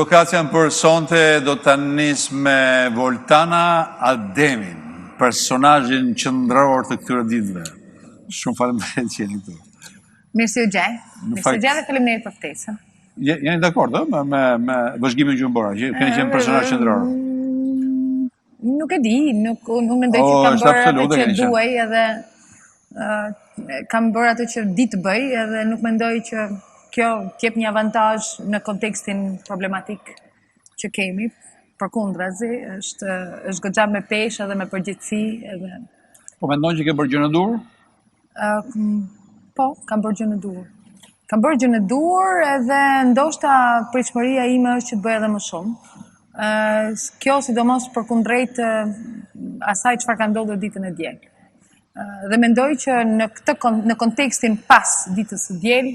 Provokacja për sonte do të nis me Voltana Ademin, personazhin qendror të këtyre ditëve. Shumë faleminderit që jeni këtu. Mirë se u gjej. Mirë se u gjej dhe faleminderit për ftesën. Jeni dakord me vëzhgimin gjumborë, që keni qenë personazh qendror? Nuk e di, nuk mendoj që kam bërë atë që duaj edhe kam bërë atë që di të bëj edhe nuk mendoj që kjo t'jep një avantazh në kontekstin problematik që kemi. Përkundrazi, është goxha me peshë edhe me përgjithësi edhe. Po mendon që ke bërë gjë në dur? Po, kam bërë gjë në dur. Kam bërë gjë në dur edhe ndoshta pritshmëria ime është që të bëj edhe më shumë. Kjo sidomos përkundrejt asaj çfarë ka ndodhur ditën e diel. Dhe mendoj që në kontekstin pas ditës së diel,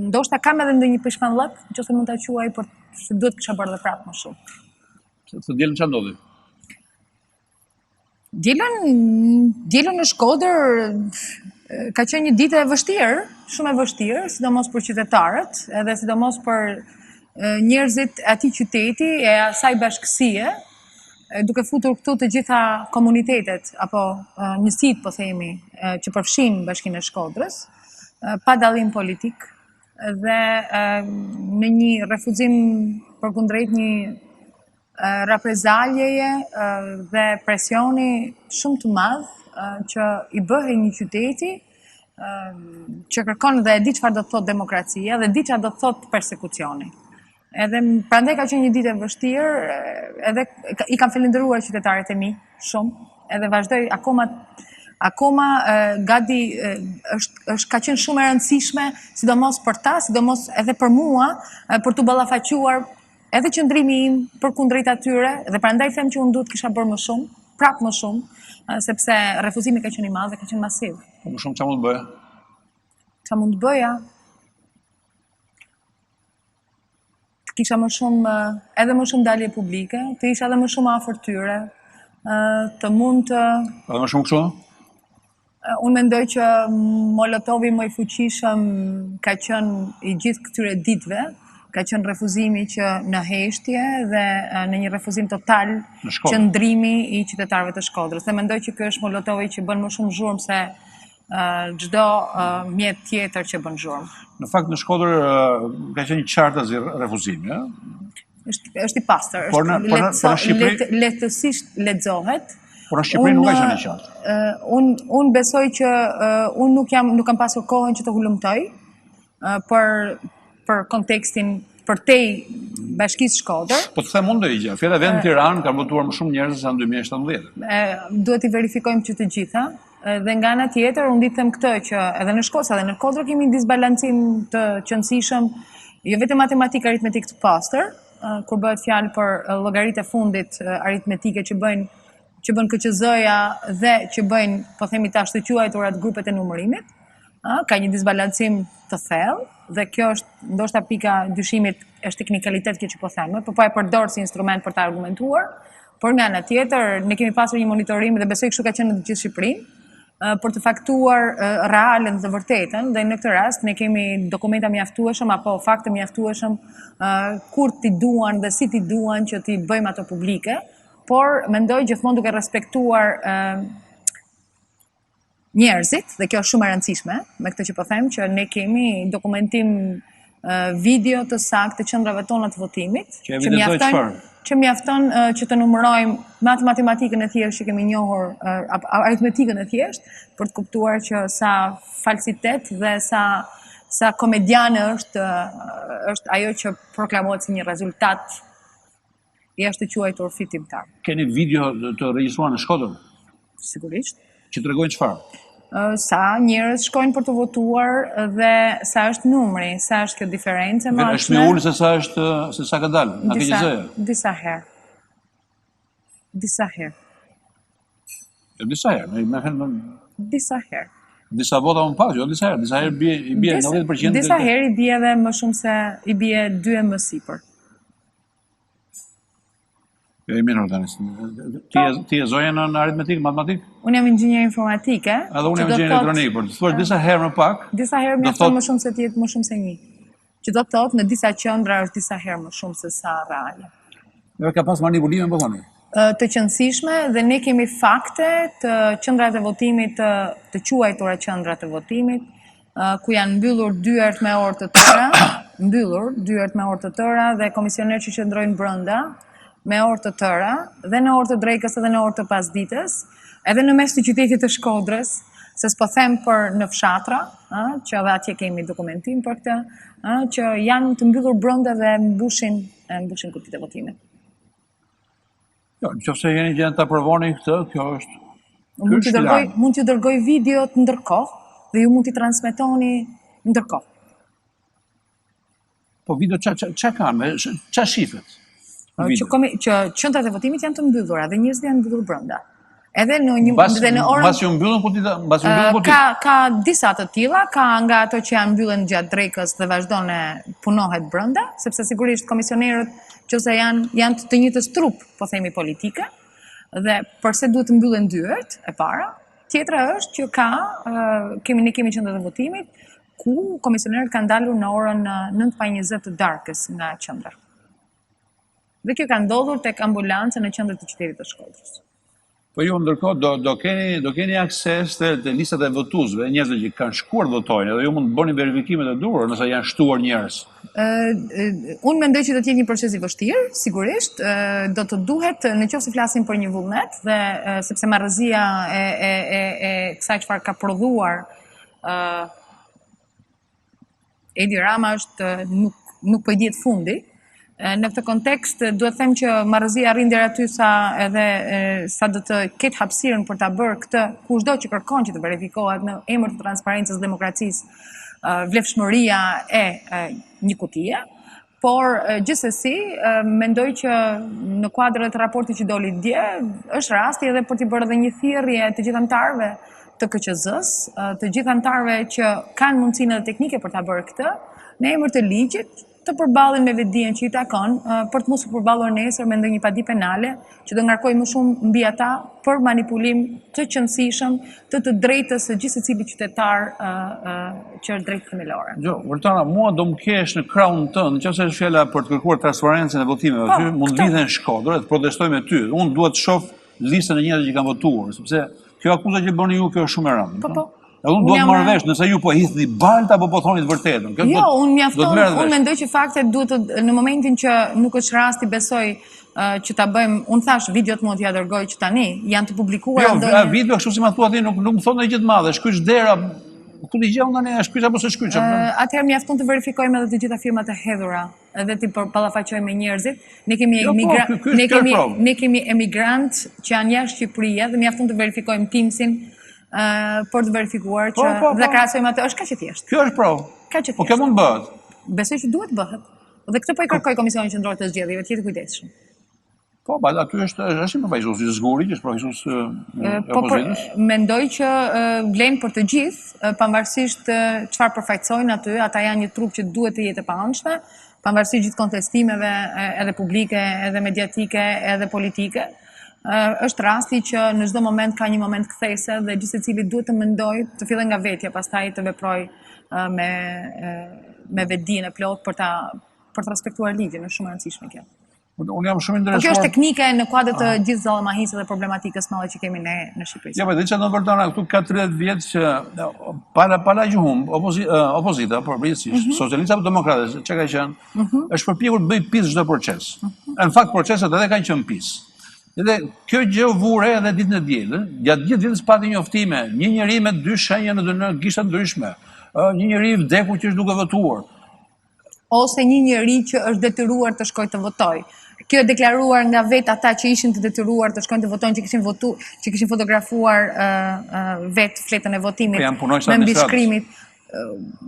ndoshta kam edhe ndonjë peshmallëk, nëse mund ta quaj, por se duhet kisha bërë edhe prapë më shumë. Se dielën çfarë ndodhi? Dielën në Shkodër ka qenë një ditë e vështirë, shumë e vështirë, sidomos për qytetarët, edhe sidomos për njerëzit e atij qyteti e asaj bashkësie, duke futur këtu të gjitha komunitetet apo njësitë, po themi, që përfshin Bashkinë e Shkodrës, pa dallim politik dhe në një refuzim përkundrejt një reprezaljeje dhe presioni shumë të madh që i bëhej një qyteti që kërkon dhe e di çfarë do të thotë demokracia dhe di çfarë do të thotë persekucioni. Edhe prandaj ka qenë një ditë e vështirë, edhe i kam falendëruar qytetarët e mi shumë, edhe vazhdoj akoma gati ka qenë shumë e rëndësishme, sidomos për ta, sidomos edhe për mua, për t'u ballafaquar edhe qëndrimi im përkundrejt atyre, dhe prandaj them që unë duhet kisha bërë më shumë, prapë më shumë, sepse refuzimi ka qenë i madh dhe ka qenë masiv. Po më shumë çfarë mund të bëja? Çfarë mund të bëja? Të kisha më shumë, edhe më shumë dalje publike, të isha edhe më shumë afër tyre, të mund të... Edhe më shumë kështu? Unë mendoj që Molotovi më i fuqishëm ka qenë i gjithë këtyre ditëve, ka qenë refuzimi që në heshtje dhe në një refuzim total qëndrimi i qytetarëve të Shkodrës. Dhe mendoj që ky është Molotovi që bën më shumë zhurmë se çdo mjet tjetër që bën zhurmë. Në fakt në Shkodër ka qenë një qartë refuzimi, ëh? Është i pastër, është lehtësisht lexohet. Por në Shqipëri nuk ka qenë një qartë. Unë besoj që unë nuk kam pasur kohën që të hulumtoj për kontekstin Përtej Bashkisë Shkodër. Po të them unë do i gjë. Fjala vend Tiranë kanë votuar më shumë njerëz se në 2017. Duhet i verifikojmë që të gjitha. Dhe nga ana tjetër, unë di të them këtë që edhe në Shkodër kemi disbalancim të qëndësishëm, jo vetëm matematik aritmetik të pastër, kur bëhet fjalë për llogaritë e fundit aritmetike që bën KQZ-ja dhe që bëjnë, po themi tash të quajturat grupet e numërimit, ka një disbalancim të thellë dhe kjo është ndoshta pika dyshimit, është teknikalitet kjo që po them, po e përdor si instrument për të argumentuar, por nga ana tjetër ne kemi pasur një monitorim dhe besoj kështu ka qenë në të gjithë Shqipërinë për të faktuar realen dhe vërtetën, dhe në këtë rast ne kemi dokumenta mjaftueshëm apo fakte mjaftueshëm kur ti duan dhe si ti duan që ti bëjmë ato publike, por mendoj gjithmonë duke respektuar njerëzit, dhe kjo është shumë e rëndësishme, me këtë që po them, që ne kemi dokumentim video të saktë të qendrave tona të votimit, që mjafton që të numërojmë me atë matematikën e thjeshtë që kemi njohur, aritmetikën e thjeshtë, për të kuptuar që sa falsitet dhe sa komediane është ajo që proklamohet si një rezultat i është të quajtur fitimtar. Keni video të regjistruar në Shkodër? Sigurisht. Që tregojnë çfarë? Sa njerëz shkojnë për të votuar dhe sa është numri, sa është kjo diferencë e madhe. Është më ulë se sa ka dalë, a ke gjëja? Disa herë. Disa herë. Disa herë, më thënë. Disa herë. Disa vota më pak, jo disa herë i bie 90%. Disa herë i bie edhe më shumë se i bie 2 më sipër. I mirë, Ordanis. Ti e zoje në aritmetik, matematik? Unë jam inxhinier informatike. Edhe unë jam inxhinier elektronik, por të thuash disa herë më pak. Disa herë mjafton më shumë se ti jetë më shumë se një. që do të thotë në disa qendra është disa herë më shumë se sa reale. Ka pas manipulime, po thoni? Të qëndësishme dhe ne kemi fakte të qendrat e votimit, të quajtura qendrat e votimit, ku janë mbyllur dyert me orë të tëra, dhe komisionerë që qëndrojnë brenda me orë të tëra, dhe në orë të drekës edhe në orë të pasdites, edhe në mes të qytetit të Shkodrës, se s'po them për në fshatra, që edhe atje kemi dokumentim për këtë, që janë të mbyllur brenda dhe mbushin kutitë e votimit. Jo, nëse jeni gjendë të aprovoni këtë, kjo është... Mund t'ju dërgoj videot ndërkohë dhe ju mund t'i transmetoni ndërkohë. Po video që kanë, që shifet? Që qendrat e votimit janë të mbyllura dhe njerëzit janë mbyllur brenda. Edhe në orën... Mbas ju mbyllën kutitë? Ka disa të tilla, ka nga ato që janë mbyllen gjatë drekës dhe vazhdon e punohet brenda, sepse sigurisht komisionerët që janë të njëjtës trup, po themi politike, dhe përse duhet të mbyllen dyert e para. Tjetra është që ne kemi qendrat e votimit, ku komisionerët kanë dalur në orën 9:20 të darkës nga qendra. Dhe kjo ka ndodhur tek ambulanca në qendrën e qytetit të Shkodrës. Po ju ndërkohë do keni akses të listat e votuesve, njerëzve që kanë shkuar votojnë, dhe ju mund të bëni verifikimet e duhura nëse janë shtuar njerëz. Unë mendoj që do të jetë një proces i vështirë, sigurisht, do të duhet, në qoftë se flasim për një vullnet, dhe sepse marrëzia e kësaj çfarë ka prodhuar Edi Rama është nuk po i dihet fundi. Në këtë kontekst, duhet them që marrëzia arrin deri aty sa do të ketë hapësirën për ta bërë këtë, kushdo që kërkon që të verifikohet në emër të transparencës, demokracisë, vlefshmëria e një kutie, por gjithsesi mendoj që në kuadër të raportit që doli dje, është rasti edhe për t'i bërë edhe një thirrje të gjithë anëtarëve të KQZ-s, të gjithë anëtarëve që kanë mundësinë edhe teknike për ta bërë këtë, në emër të ligjit, të përballen me vetdijen që i takon, për të mos u përballur nesër me ndonjë padi penale që do ngarkojë më shumë mbi ata për manipulim të qëndësishëm të drejtës së gjithë secili qytetar që është drejtë themelore. Jo, Voltana, mua do më kesh në krahun tënd, nëse është fjala për të kërkuar transparencën e votimeve aty, mund lidhen në Shkodër dhe të protestoj me ty. Unë duhet të shoh listën e njerëzve që kanë votuar, sepse kjo akuzë që bëni ju kjo është shumë e rëndë. Po. Edhe unë duhet marrë vesh nëse ju po hidhni balta apo po thoni të vërtetën. Jo, unë mendoj që faktet duhet në momentin që nuk është rasti, besoj që ta bëjmë, unë thash videot mund t'ja dërgoj që tani janë të publikuar. Jo, video kështu si ma thua ti nuk më thonë gjë të madhe, shkyç dera, ku ti gjë tani, shkyç apo se shkyç? Atëherë mjafton të verifikojmë edhe të gjitha firmat e hedhura, edhe ti ballafaqojmë me njerëzit. Ne kemi emigrant që janë jashtë Shqipërisë dhe mjafton të verifikojmë Teamsin për të verifikuar që dhe krahasojmë atë, është kaq e thjeshtë. Kjo është provë. Po kjo mund bëhet. Besoj që duhet bëhet. Dhe këtë po i kërkoj Komisionit Qendror të Zgjedhjeve, të jetë kujdesshëm. Po, aty është një përfaqësues i zguri, që është përfaqësues e opozitës. Mendoj që vlen për të gjithë, pavarësisht çfarë përfaqësojnë aty, ata janë një trup që duhet të jetë e paanshme, pavarësisht gjithë kontestimeve edhe publike, edhe mediatike, edhe politike. Është rasti që në çdo moment ka një moment kthese dhe gjithë secili duhet të mendojë, të fillojë nga vetja, pastaj të veprojë me vetdijen e plotë për të respektuar ligjin, është shumë e rëndësishme kjo. Unë jam shumë interesuar. Kjo është teknike në kuadër të gjithë zallamahisë dhe problematikës madhe që kemi ne në Shqipëri. Ja, po diçka do Voltana, këtu ka 30 vjet që para gjumb, opozita, përgjithsisht, socialistë apo demokratë, çka ka qenë, është përpjekur të bëjë pis çdo proces. Në fakt proceset edhe kanë qenë pis. Edhe kjo gjë vure edhe ditën e dielën, gjatë gjithë ditës pati njoftime, një njeri me 2 shenja në gishta ndryshme, një njeri i vdekur që është duke votuar. Ose një njeri që është detyruar të shkojë të votojë. Kjo e deklaruar nga vetë ata që ishin të detyruar të shkojnë të votojnë, që kishin fotografuar vetë fletën e votimit me mbishkrimit.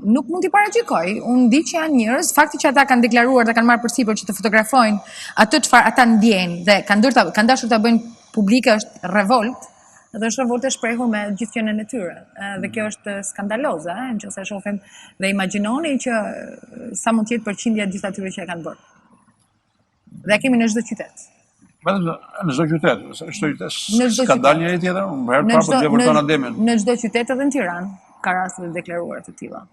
Nuk mund t'i paragjykoj. Unë di që janë njerëz, fakti që ata kanë deklaruar dhe kanë marrë përsipër që të fotografojnë atë çfarë ata ndjejnë dhe kanë dashur ta bëjnë publike është revolt, dhe është revolt e shprehur me gjithë qenën e tyre. Dhe kjo është skandaloze, nëse shohim dhe imagjinoni që sa mund të jetë përqindja e gjithë atyre që e kanë bërë. Dhe kemi në çdo qytet. Në çdo qytet. Ka dalë njëri tjetër, herë parë po dje Voltana Ademin. Në çdo qytet edhe në Tiranë ka raste të deklaruara të tilla.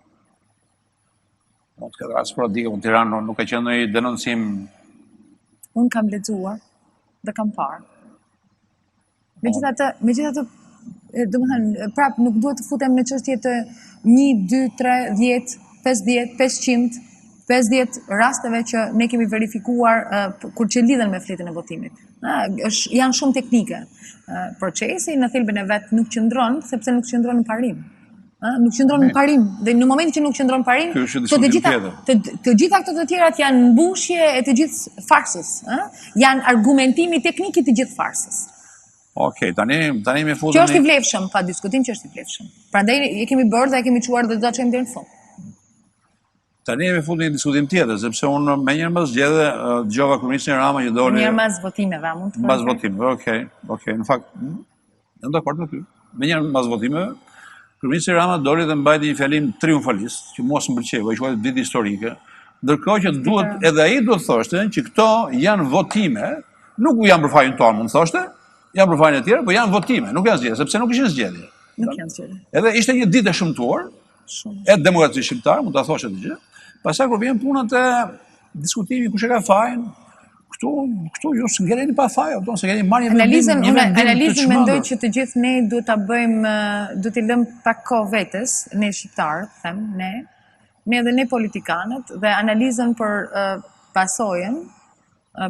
Këtë rast sporadike, unë Tiranë nuk ka qenë ndonjë denoncim. Unë kam lexuar dhe kam parë. Megjithatë, domethënë, prap nuk duhet të futem në çështje të 1, 2, 3, 10, 50, 500, 50 rasteve që ne kemi verifikuar kur që lidhen me fletën e votimit. Janë shumë teknike. Procesi në thelbin e vet nuk qëndron sepse nuk qëndron në parim. Nuk qëndron në parim. Dhe në momentin që nuk qëndron në parim, të gjitha këto të tjerat janë mbushje e të gjithë farsës. Janë argumentimi teknik i të gjithë farsës. Okej, tani me futën. Që është i vlefshëm, pa diskutim që është i vlefshëm. Prandaj e kemi bërë dhe e kemi çuar dhe do të çojmë deri në fund. Tani me futën një diskutim tjetër, sepse unë me njërë mas gjedhe dëgjova kryeministrin Rama që doli. Njërë mas votimeve, mund të mas votimeve, okej. Në fakt, jam dakord me ty. Me njërë mas votimeve, kryeministri Rama doli dhe mbajti një fjalim triumfalist, që mua s'm pëlqeu, ai quhet vit historike. Ndërkohë që duhet edhe ai duhet thoshte që këto janë votime, nuk janë për fajin tonë, mund thoshte, janë për fajin e tjerë, por janë votime, nuk janë zgjedhje, sepse nuk ishin zgjedhje. Nuk janë zgjedhje. Edhe ishte një ditë e shëmtuar, e demokracisë shqiptare, mund ta thoshte të gjë. Pastaj kur vjen puna te diskutimi kush e ka fajin, këtu ju s'ngeleni pa faj, apo se keni marrë analizën mendoj që të gjithë ne duhet ta bëjmë, duhet t'i lëmë pak kohë vetes, ne shqiptarët, them, ne dhe ne politikanët, dhe analizën për pasojën,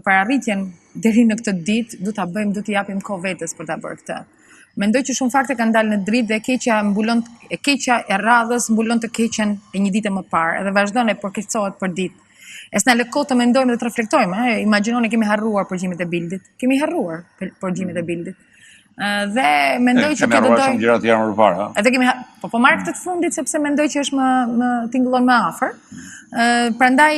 për arritjen deri në këtë ditë, duhet ta bëjmë, duhet t'i japim kohë vetes për ta bërë këtë. Mendoj që shumë fakte kanë dalë në dritë dhe keqja e radhës mbulon të keqen e një dite më parë, edhe vazhdon e përkeqësohet për ditë. E s'na lë kohë të mendojmë dhe të reflektojmë. Imagjinoni kemi harruar përgjigjet e Bildit. Kemi harruar përgjigjet e Bildit. Dhe mendoj që kemi harruar shumë gjëra të tjera më parë. Edhe kemi po marr këtë të fundit sepse mendoj që është më tingëllon më afër. Prandaj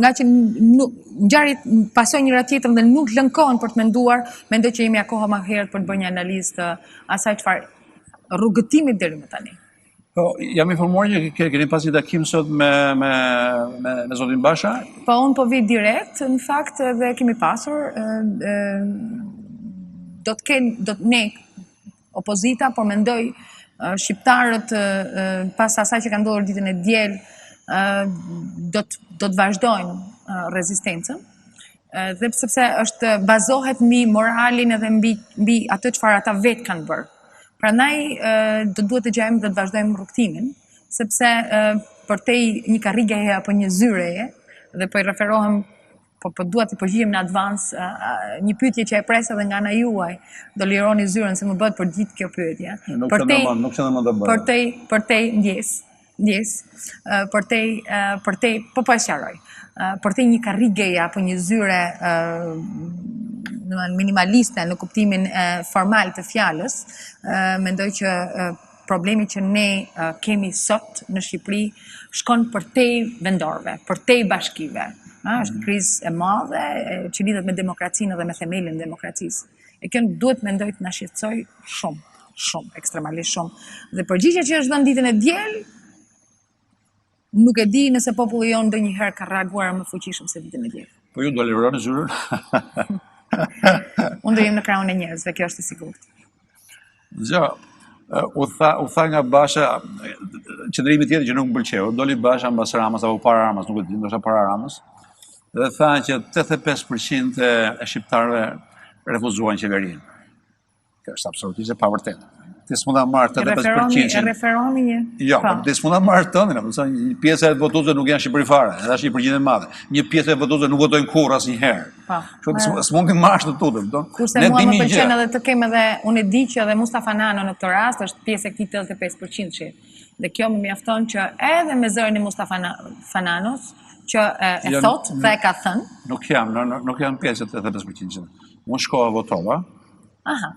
nga që ngjarjet pasojnë njëra tjetrën dhe nuk lën kohën për të menduar, mendoj që jemi akoma më herët për të bërë një analizë të asaj çfarë rrugëtimit deri më tani. Jam informuar që keni pas një takim sot me zotin Basha? Po, unë po vi direkt, në fakt, dhe kemi pasur, ne, opozita, por mendoj shqiptarët pas asaj që ka ndodhur ditën e diel, do të vazhdojnë rezistencën, dhe sepse është bazohet mbi moralin edhe mbi atë çfarë ata vetë kanë bërë. Prandaj do duhet të gjejmë dhe të vazhdojmë rrugtimin, sepse përtej një karrigeje apo një zyreje, dhe po i referohem, po duhet të përgjigjem në advans, një pyetje që e pres edhe nga ana juaj, do lironi zyrën se më bëhet përgjigj kjo pyetje. Nuk qenë më të bëj. Përtej ndjes. Përtej po e sqaroj. Përtej një karrigeje apo një zyre minimaliste në kuptimin formal të fjalës, mendoj që problemi që ne kemi sot në Shqipëri shkon përtej vendorëve, përtej bashkive. Është krizë e madhe që lidhet me demokracinë dhe me themelin e demokracisë. E kjo duhet mendoj të na shqetësoj shumë, ekstremalisht shumë. Dhe përgjigjja që është dhënë ditën e diel, nuk e di nëse populli jonë ndonjëherë ka reaguar më fuqishëm se ditën e diel. Po ju do lironi zyrën? Unë do jem në krahun e njerëzve, kjo është e sigurt. U tha nga Basha, qëndrimi tjetër që nuk më pëlqeu, doli Basha mbas Ramës apo para Ramës, nuk e di, ndoshta para Ramës, dhe tha që 85% e shqiptarëve refuzuan qeverinë. Kjo është absolutisht e pavërtetë. Ti s'mund ta marrë 85%. E referohemi një? Jo, ti s'mund ta marrë tëndin, një pjesë e votuesve nuk janë Shqipëri fare, edhe është një përgjigje e madhe. Një pjesë e votuesve nuk votojnë kurrë asnjëherë. Kështu s'mund të marrësh të tutën, kurse mua më pëlqen edhe të kem edhe, unë e di që edhe Mustafa Nano në këtë rast është pjesë e këtij 85%-shi. Dhe kjo më mjafton që edhe me zërin e Mustafa Nanos, që e thot, dhe e ka thënë. Nuk jam pjesë e 85%. Unë shkova votova.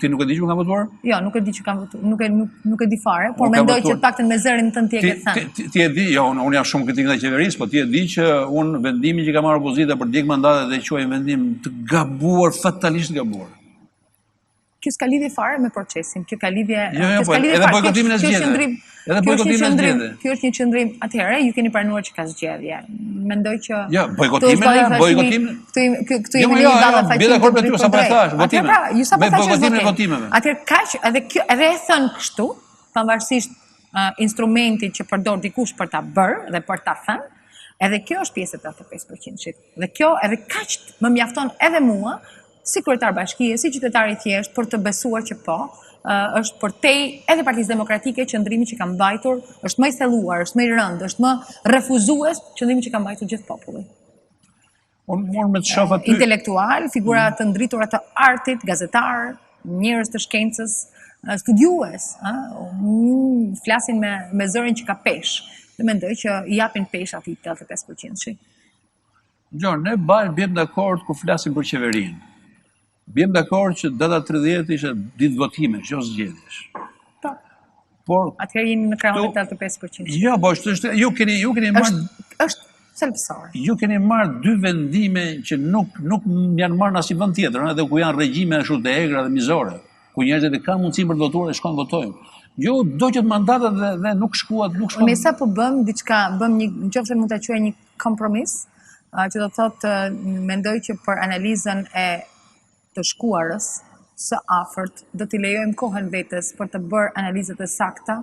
Ti nuk e di që kam votuar? Jo, nuk e di që kam votuar, nuk e di fare, por mendoj që të paktën me zërin tënd ti e ke thënë. Ti e di, jo, unë jam shumë kritik ndaj qeverisë, po ti e di që unë vendimin që ka marrë opozita për djeg mandatet dhe quaj vendim të gabuar, fatalisht gabuar. Kjo s'ka lidhje fare me procesin, kjo ka lidhje... Edhe bojkotimin e zgjedhjeve. Kjo është një qëndrim, atëherë, ju keni pranuar që ka zgjedhje. Mendoj që... Jo, bojkotimin... Këtu jemi një dallë faqe. Bie dakord me ty, sa po e thash, votimin. Ju sa po thash votimin. Atëherë kaq, edhe e thën kështu, pavarësisht instrumenti që përdor dikush për ta bërë dhe për ta thënë, edhe kjo është pjesë e 85%-shit. Dhe kjo edhe kaq më mjafton edhe mua, si kryetar bashkie, si qytetar i thjesht, për të besuar që po, është përtej edhe Partisë Demokratike qëndrimi që ka mbajtur, është më i thelluar, është më i rëndë, është më refuzues qëndrimi që ka mbajtur gjithë populli. Unë me të shoh aty Intelektual, figura të ndritura të artit, gazetar, njerëz të shkencës, studiues, flasin me zërin që ka pesh, dhe mendoj që i japin pesh atij 85%-shi. Ne bjem dakord kur flasim për qeverinë. Bjem dakord që data 30 ishte ditë votime, që ose zgjedhjesh. Po. Por atëherë jeni në krahun e 85%. Jo, po ju keni marrë është selfsor. Ju keni marrë dy vendime që nuk janë marrë në asnjë vend tjetër, edhe ku janë regjime ashtu të egra dhe mizore, ku njerëzit kanë mundësi për të votuar dhe shkojnë votojnë. Jo, do që të mandatat dhe nuk shkuat. Me sa po bëm diçka, nëse mund ta quaj një kompromis, që do thotë mendoj që për analizën e të shkuarës së afërt do t'i lejojmë kohën vetes për të bërë analizat e sakta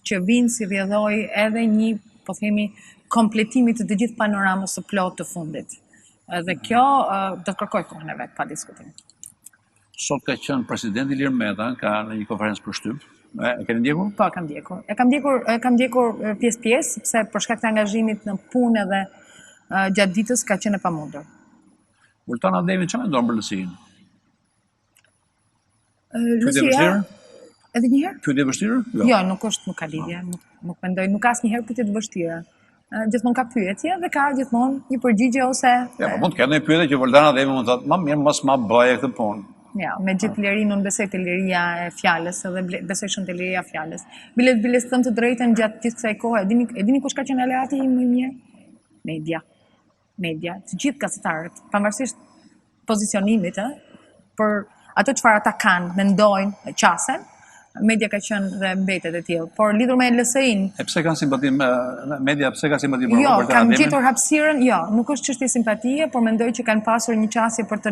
që vinë si rrjedhoj edhe një, po themi, kompletimi të gjithë panoramës së plot të fundit. Dhe kjo do të kërkoj kohën e vet pa diskutim. Sot ka qenë presidenti Ilir Meta, ka në një konferencë për shtyp. E keni ndjekur? Po, kam ndjekur. E kam ndjekur pjesë, sepse për shkak të angazhimit në punë edhe gjatë ditës ka qenë e pamundur. Voltana Ademi çfarë mendon për lësinë? Lësia, edhe një herë? Pyetje e vështirë? Jo, nuk ka lidhje. Nuk mendoj, nuk ka asnjëherë pyetje të vështira. Gjithmonë ka pyetje dhe ka gjithmonë një përgjigje ose. Ja, po mund të ketë një pyetje që Voltana Ademi mund të thotë, "Më mirë mos ma bëje këtë punë." Ja, me gjithë lirinë, unë besoj te liria e fjalës edhe besoj shumë te liria e fjalës. Biles të drejtën gjatë gjithë kësaj kohe. E dini kush ka qenë aleati im më i mirë? Media, të gjithë gazetarët, pavarësisht pozicionimit, për ato çfarë ata kanë, mendojnë, qasen, media ka qenë dhe mbetet e tillë. Por lidhur me LSI-n. E pse kanë simpati media, pse ka simpati për Jo, kanë gjetur hapësirën, jo, nuk është çështje simpatie, por mendoj që kanë pasur një qasje për të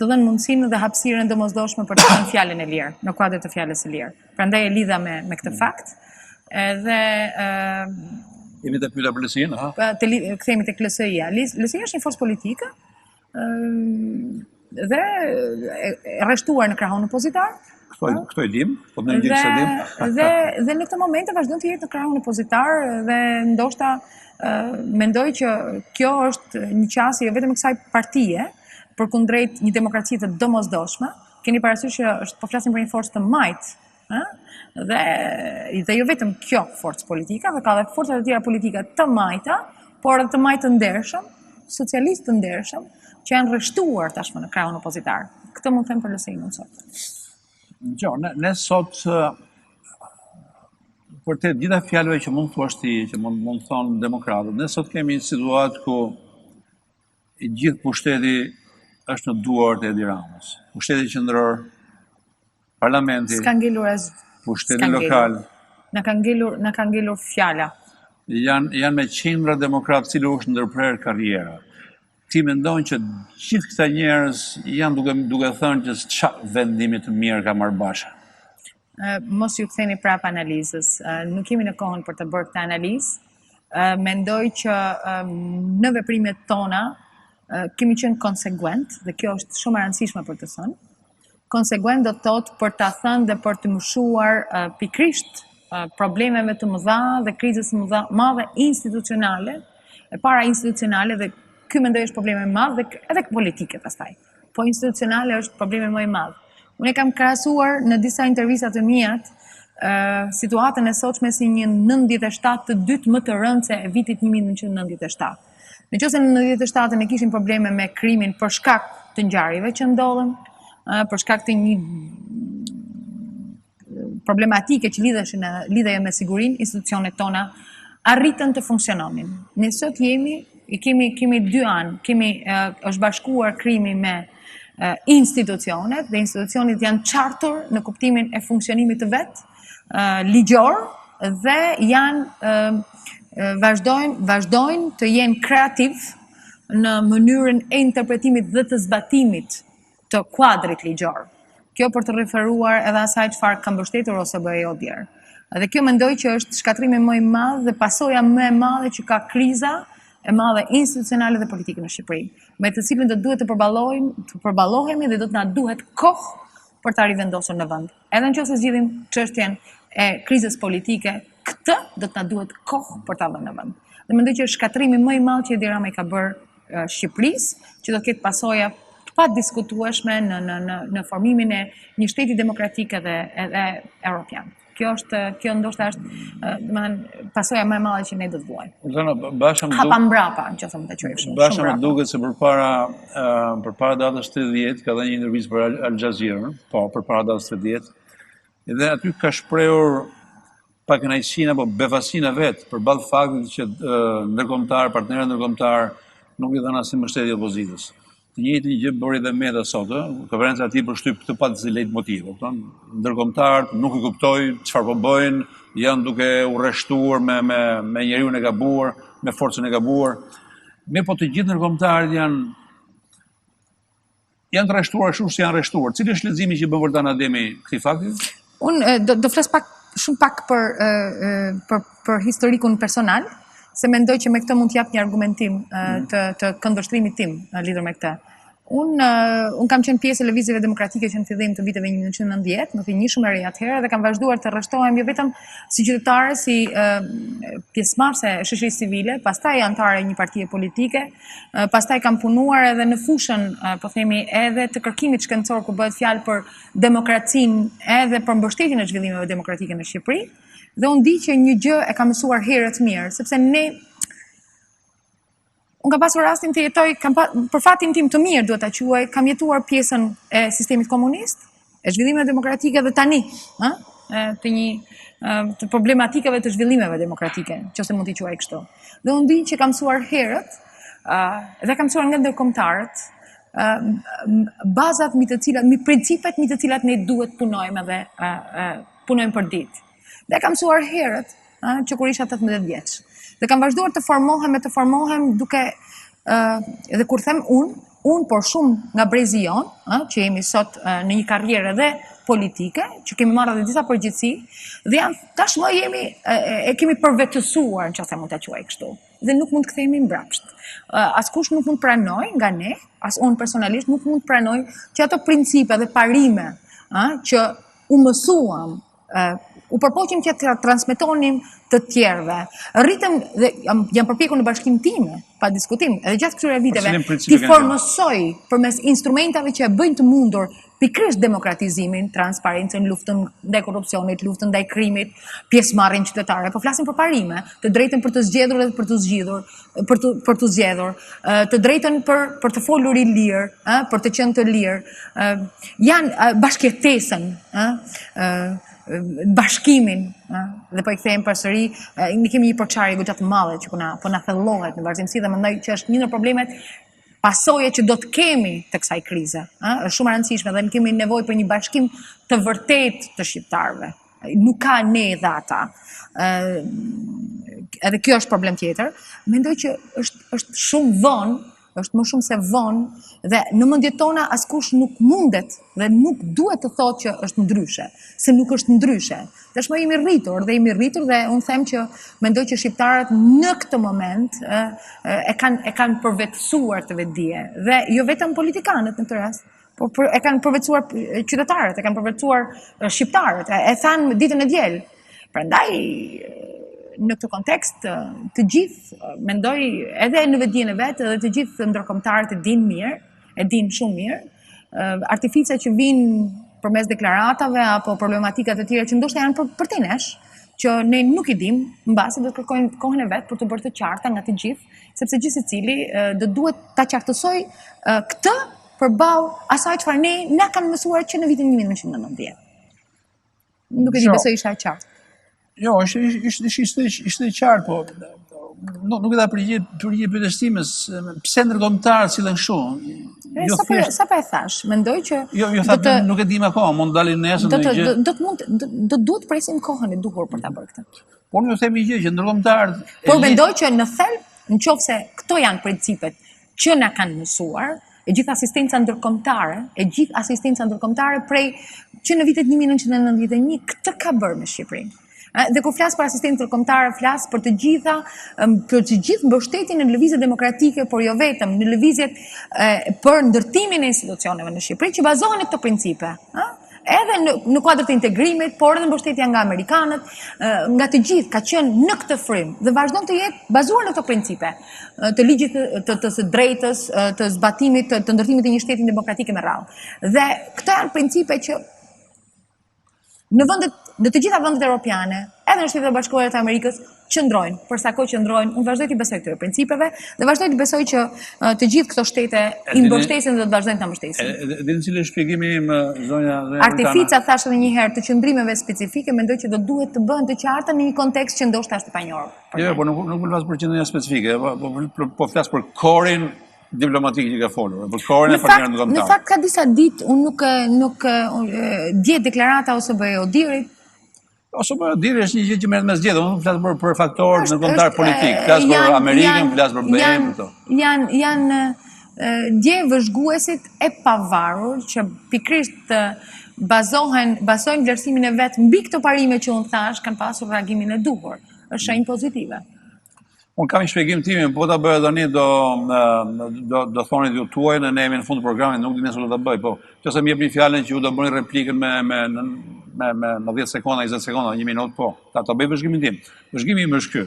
dhënë mundësinë dhe hapësirën domosdoshme për të thënë fjalën e lirë, në kuadër të fjalës së lirë. Prandaj e lidha me këtë fakt. Edhe jemi të pyeta për LSI-n, ha? Kthehemi tek LSI-ja. LSI-ja është një forcë politike dhe e rreshtuar në krahun opozitar. Këto e dim, po në një se dim. Dhe në këtë moment e vazhdon të jetë në krahun opozitar dhe ndoshta mendoj që kjo është një qasje jo vetëm e kësaj partie, përkundrejt një demokracie të domosdoshme. Keni parasysh që po flasim për një forcë të majtë, dhe jo vetëm kjo forcë politika, dhe ka dhe forcat e tjera politika të majta, por edhe të majtë të ndershëm, socialistë të ndershëm, që janë rreshtuar tashmë në krahun opozitar. Këtë mund të them për LSI-n sot. Jo, ne sot për të gjitha fjalëve që mund thuash ti, që mund thonë demokratët, ne sot kemi një situatë ku i gjithë pushteti është në duart e Edi Ramës. Pushteti qendror, parlamenti, pushteti lokal. Na ka ngelur fjala. Janë me qendra demokratë cilë është ndërprer karriera. Ti mendon që gjithë këta njerëz janë duke thënë që çfarë vendimi të mirë ka marrë Basha? Mos ju ktheni prapë analizës. Nuk kemi në kohën për të bërë këtë analizë. Mendoj që në veprimet tona kemi qenë konsekuent, dhe kjo është shumë e rëndësishme për të thënë. Konsekvent do të thotë për ta thënë dhe për të mëshuar pikrisht problemeve të mëdha dhe krizës të madhe institucionale, e para institucionale, dhe ky mendoj është probleme më madh dhe edhe politike pastaj. Po institucionale është problemi më i madh. Unë e kam krahasuar në disa intervista të mia situatën e sotshme si një 97 të dytë më të rëndë se e vitit 1997. Nëse në 97 ne kishim probleme me krimin për shkak të ngjarjeve që ndodhen, për shkak të një problematike që lidhej me sigurinë, institucionet tona arritën të funksiononin. Ne sot kemi dy anë, është bashkuar krimi me institucionet, dhe institucionet janë qartur në kuptimin e funksionimit të vetë, ligjor, dhe vazhdojnë të jenë kreativ në mënyrën e interpretimit dhe të zbatimit të kuadrit ligjor. Kjo për të referuar edhe asaj çfarë ka mbështetur ose bëi djerë. Dhe kjo mendoj që është shkatrimi më i madh dhe pasoja më e madhe që ka kriza e madhe institucionale dhe politike në Shqipëri, me të cilën do duhet të përballohemi dhe do të na duhet kohë për ta rivendosur në vend. Edhe nëse zgjidhim çështjen e krizës politike, këtë do të na duhet kohë për ta vënë në vend. Dhe mendoj që është shkatrimi më i madh që Edi Rama i ka bërë Shqipërisë, që do të ketë pasoja të padiskutueshme në formimin e një shteti demokratik edhe evropian. Kjo ndoshta është pasoja më e madhe që ne do të vuajmë. Hapa mbrapa, nëse më ta quaj kështu. Bashkë më duket se përpara datës 30 ka dhënë një intervistë për Al Jazeera, po përpara datës 30, dhe aty ka shprehur pakënaqësinë apo befasinë vet përballë faktit që partnerët ndërkombëtar nuk i dhanë asnjë mbështetje opozitës. Të njëjtin gjë bëri dhe Meta sot, konferenca e tij përshtyp këtë pa të lejtmotiv, kupton? Ndërkombëtarët nuk i kuptojnë çfarë po bëjnë, janë duke u rreshtuar me njeriu e gabuar, me forcën e gabuar. Po të gjithë ndërkombëtarët janë të rreshtuar ashtu si janë rreshtuar. Cili është leximi që bën Voltana Ademi këtij fakti? Unë do flas shumë pak për historikun personal, se mendoj që me këtë mund t'jap një argumentim të këndvështrimit tim lidhur me këtë. Unë kam qenë pjesë e lëvizjeve demokratike që në fillim të viteve 1990, më një shumë e re atëherë, dhe kam vazhduar të rreshtohem jo vetëm si qytetare, si pjesëmarrëse e shoqërisë civile, pastaj antare e një partie politike, pastaj kam punuar edhe në fushën, po themi, edhe të kërkimit shkencor ku bëhet fjalë për demokracinë edhe për mbështetjen e zhvillimeve demokratike në Shqipëri. Dhe unë di që një gjë e kam mësuar herët mirë, sepse unë kam pasur rastin të jetoj, për fatin tim të mirë duhet ta quaj, kam jetuar pjesën e sistemit komunist, e zhvillimeve demokratike dhe tani, të problematikave të zhvillimeve demokratike, nëse mund t'i quaj kështu. Dhe unë di që kam mësuar herët, dhe kam mësuar nga ndërkombëtarët, bazat principet mbi të cilat ne duhet punojmë dhe punojmë për ditë. Dhe kam mësuar herët që kur isha 18 vjeç. Dhe kam vazhduar të formohem duke, edhe kur them unë, por shumë nga brezi jonë, që jemi sot në një karrierë edhe politike, që kemi marrë edhe disa përgjegjësi, dhe tashmë kemi përvetësuar, nëse mund ta quaj kështu. Dhe nuk mund të kthehemi mbrapsht. Askush nuk mund pranoj nga ne, as unë personalisht nuk mund pranoj që ato principe dhe parime që u mësuam, u përpoqim që të transmetonim të tjerëve. Rritëm dhe jam përpjekur në bashkinë time, pa diskutim, edhe gjatë këtyre viteve, t'i formosoj përmes instrumentave që e bëjnë të mundur pikërisht demokratizimin, transparencën, luftën ndaj korrupsionit, luftën ndaj krimit, pjesëmarrjen qytetare. Po flasim për parime, të drejtën për të zgjedhur dhe për të zgjidhur, për të zgjedhur, të drejtën për të folur i lirë, për të qenë të lirë, janë bashkëtesën, bashkimin, dhe po i kthejmë përsëri, ne kemi një përçarje goxha të madhe që po na thellohet në vazhdimsi dhe mendoj që është një ndër problemet pasoje që do të kemi të kësaj krize. Është shumë e rëndësishme dhe ne kemi nevojë për një bashkim të vërtet të shqiptarëve. Nuk ka ne dhe ata. Edhe kjo është problem tjetër. Mendoj që është shumë vonë, është më shumë se vonë, dhe në mendjet tona askush nuk mundet dhe nuk duhet të thotë që është ndryshe, se nuk është ndryshe. Tashmë jemi rritur dhe unë them që mendoj që shqiptarët në këtë moment e kanë përvetësuar të vetdije, dhe jo vetëm politikanët në këtë rast, por e kanë përvetësuar qytetarët, e kanë përvetësuar shqiptarët, e thanë ditën e diel. Prandaj në këtë kontekst të gjithë mendoj edhe në vetdijen e vet, edhe të gjithë ndërkombëtarët e dinë mirë, e dinë shumë mirë, artifica që vinë përmes deklaratave apo problematika të tjera që ndoshta janë për të nesh, që ne nuk i dimë, mbasi do të kërkojmë kohën e vet për të bërë të qarta nga të gjithë, sepse gjithë secili do duhet ta qartësoj këtë përballë asaj çfarë ne na kanë mësuar që në vitin 1990. Nuk e di, besoj isha e qartë. Jo, ishte qartë, po nuk e da përgjigje pyetjes time, pse ndërkombëtarët sillen kështu? Sa pa e thash, mendoj që nuk e dim akoma, mund dalin nesër në gjë. Do duhet presim kohën e duhur për ta bërë këtë. Por ju themi gjë që ndërkombëtarët. Por mendoj që në thelb, nëse këto janë principet që na kanë mësuar, e gjithë asistenca ndërkombëtare prej që në vitet 1991 këtë ka bërë me Shqipërinë. Dhe kur flas për asistencë ndërkombëtare, flas për të gjithë mbështetjen në lëvizjet demokratike, por jo vetëm, në lëvizjet për ndërtimin e institucioneve në Shqipëri që bazohen në këto principe. Edhe në kuadër të integrimit, por edhe mbështetja nga amerikanët, nga të gjithë ka qenë në këtë frym dhe vazhdon të jetë bazuar në këto principe të ligjit të së drejtës, të zbatimit, të ndërtimit të një shteti demokratike me radhë. Dhe këto janë principe që në të gjitha vendet europiane, edhe në Shtetet e Bashkuara të Amerikës, qëndrojnë, për sa kohë qëndrojnë, unë vazhdoj të besoj këtyre principeve dhe vazhdoj të besoj që të gjithë këto shtete i mbështesin dhe të vazhdojnë të mbështesin. Dini cili është shpjegimi im, zonja Artifica, thash edhe një herë, të qëndrimeve specifike, mendoj që do duhet të bëhen të qarta në një kontekst që ndoshta është panjohur. Jo, po nuk flas për qendrime specifike, po flas për korin diplomatik që ka folur, për korin e partnerëve ndërkombëtar. Në fakt ka disa ditë unë nuk dje deklarata ose BE-Odirit. Ose po diri është një gjë që merret me zgjedhje, unë flas për faktorë ndërkombëtar politik, flas për Amerikën, flas për BE-n këto. Janë dje vëzhguesit e pavarur që pikërisht bazojnë vlerësimin e vet mbi këto parime që unë thash, kanë pasur reagimin e duhur. Është shenjë pozitive. Unë kam një shpjegim timin, po ta bëj tani do thoni ju tuaj në ne jemi në fund të programit, nuk di nëse do ta bëj, po nëse më jepni fjalën që ju do bëni replikën me 10 sekonda, 20 sekonda, 1 minutë, po. Ta bëj vëzhgimin tim. Vëzhgimi im është ky.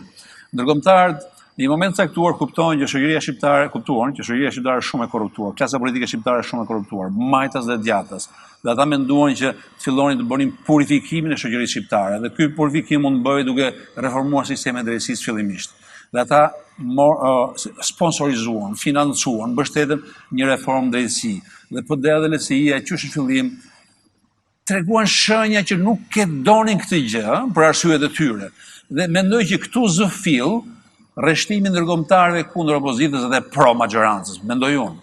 Ndërkombëtarët në një moment caktuar kuptojnë që shoqëria shqiptare është shumë e korruptuar, klasa politike shqiptare është shumë e korruptuar, majtas dhe djathtas. Dhe ata menduan që fillonin të bënin purifikimin e shoqërisë shqiptare, dhe ky purifikim mund të bëhej duke reformuar sistemin e drejtësisë fillimisht. Dhe ata sponsorizuan, financuan, mbështetën një reformë drejtësi. Dhe PD-ja dhe LSI-ja qysh në fillim treguan shenja që nuk e donin këtë gjë për arsyet e tyre. Dhe mendoj që këtu zë fill rreshtimin ndërkombëtarëve kundër opozitës dhe pro-maggjorancës, mendoj unë.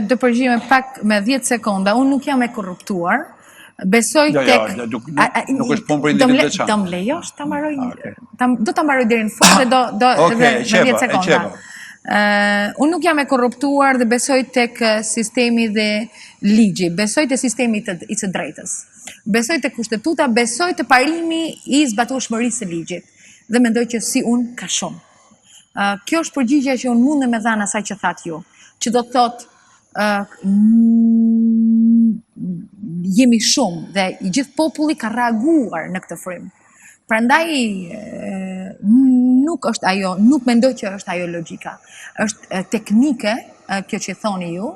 Do përgjigjem pak me 10 sekonda. Unë nuk jam e korruptuar. Besoj tek nuk është punë për individ veçantë. Do më lejosh ta mbaroj. Do ta mbaroj deri në fund dhe do me 10 sekonda. Unë nuk jam e korruptuar dhe besoj tek sistemi dhe ligji. Besoj te sistemi i së drejtës. Besoj te kushtetuta, besoj te parimi i zbatueshmërisë së ligjit. Dhe mendoj që si unë ka shumë. Kjo është përgjigjja që unë mundem me dhënë asaj që thatë ju, që do të thotë jemi shumë dhe i gjithë populli ka reaguar në këtë frym. Prandaj nuk mendoj që është ajo logjika. Është teknike, kjo që thoni ju,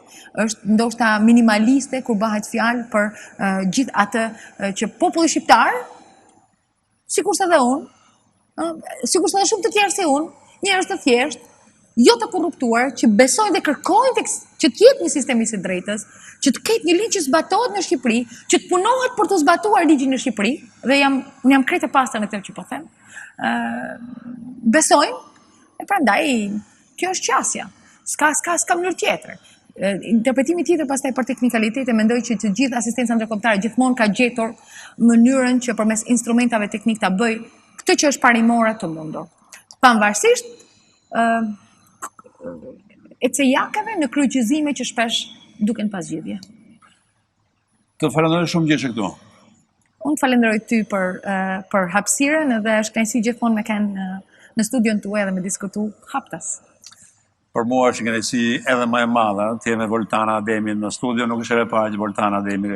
është ndoshta minimaliste kur bëhet fjalë për gjithë atë që populli shqiptar, sikurse edhe unë, sikurse edhe shumë të tjerë si unë, njerëz të thjeshtë, jo të korruptuar, që besojnë dhe kërkojnë që të jetë një sistem i së drejtës, që të ketë një ligj që zbatohet në Shqipëri, që të punohet për të zbatuar ligjin në Shqipëri, dhe unë jam krejt e pastër në këtë që po them. Besojnë, e prandaj kjo është qasja. S'ka mënyrë tjetër. Interpretimi tjetër pastaj për teknikalitete, mendoj që të gjithë asistenca ndërkombëtare gjithmonë ka gjetur mënyrën që përmes instrumentave teknik ta bëj këtë që është parimore të mundur. Pavarësisht ecejakeve në kryqëzime që shpesh duken pasgjidhje. Të falenderoj shumë gjë këtu. Unë falenderoj ty për hapësirën dhe është kënaqësi gjithmonë me kanë në studion tuaj dhe me diskutu haptas. Për mua është kënaqësi edhe më e madhe të jem me Voltana Ademi në studio, nuk është e parë që Voltana Ademi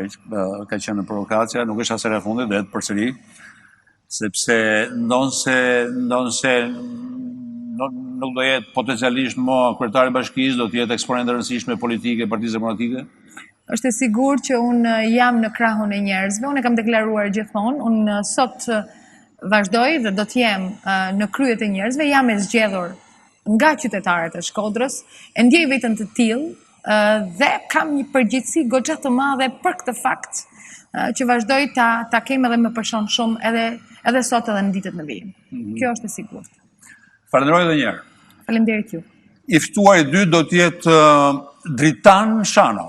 ka qenë në Provokacja, nuk është as e fundit, do të përsëri, sepse ndonse nuk do jetë potencialisht më kryetari i bashkisë, do të jetë eksponent e rëndësishme politike e Partisë Demokratike. Është e sigurt që unë jam në krahun e njerëzve, unë e kam deklaruar gjithmonë, unë sot vazhdoj dhe do të jem në kryet e njerëzve, jam e zgjedhur nga qytetarët e Shkodrës, e ndjej veten të tillë dhe kam një përgjegjësi goxha të madhe për këtë fakt që vazhdoj ta kem edhe më përshon shumë edhe sot edhe në ditët në vijim. Kjo është e sigurt. Falenderoj edhe një herë. Faleminderit ju. I ftuari i dytë do të jetë Dritan Shano.